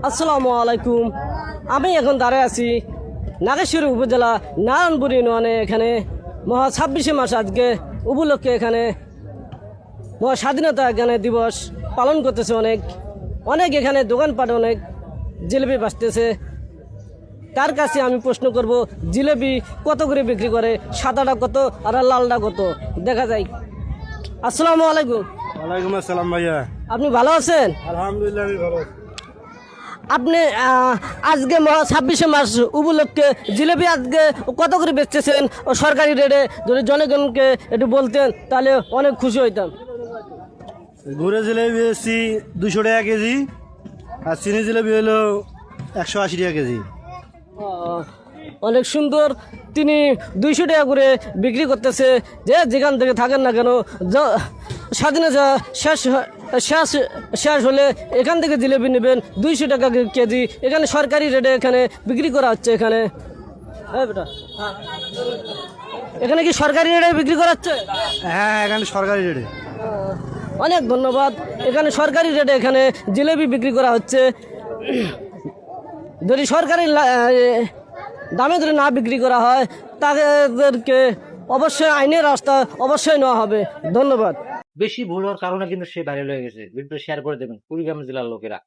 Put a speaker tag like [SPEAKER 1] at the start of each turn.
[SPEAKER 1] আসসালামু আলাইকুম। আমি এখন দাঁড়ায় আছি নাগেশ্বরী উপজেলা নারায়ণপুর ইউনিয়নে। এখানে মহা 26শে মাস আজকে উপলক্ষে এখানে মহা স্বাধীনতা এখানে দিবস পালন করতেছে। অনেক অনেক এখানে দোকানপাট অনেক জিলেপি বাঁচতেছে। তার কাছে আমি প্রশ্ন করব, জিলেপি কত করে বিক্রি করে? সাদাটা কত আর লালটা কত? দেখা যায়। আসসালামু আলাইকুম।
[SPEAKER 2] ওয়ালাইকুম আসসালাম ভাইয়া।
[SPEAKER 1] আপনি ভালো আছেন?
[SPEAKER 2] আলহামদুলিল্লাহ আমি ভালো আছি।
[SPEAKER 1] আপনি আজকে 26শে মাস উপলক্ষে জিলেপি আজকে কত করে বেচতেছেন ও সরকারি রেটে? যদি জনগণকে একটু বলতেন তাহলে অনেক খুশি হইতাম।
[SPEAKER 2] গুড়ে জিলেবি বেশি 200 টাকা কেজি, আর চিনি জিলেবি হলো 180 টাকা কেজি।
[SPEAKER 1] অনেক সুন্দর। তিনি 200 টাকা করে বিক্রি করতেছে। যে যেখান থেকে থাকেন না কেন, স্বাধীনতা শেষ শেষ শেষ হলে এখান থেকে জিলেপি নেবেন 200 টাকা কেজি। এখানে সরকারি রেটে এখানে বিক্রি করা হচ্ছে। এখানে বেটা, এখানে কি সরকারি রেটে বিক্রি করা হচ্ছে?
[SPEAKER 2] হ্যাঁ, এখানে সরকারি রেটে।
[SPEAKER 1] অনেক ধন্যবাদ। এখানে সরকারি রেটে এখানে জিলেপি বিক্রি করা হচ্ছে। যদি সরকারি দামে যদি না বিক্রি করা হয় তাদেরকে অবশ্যই আইনের রাস্তা অবশ্যই নেওয়া হবে। ধন্যবাদ।
[SPEAKER 3] বেশি ভুল হওয়ার কারণে কিন্তু সে ভাইরাল হয়ে গেছে। ভিডিওটা শেয়ার করে দেবেন কুড়িগ্রাম জেলার লোকেরা।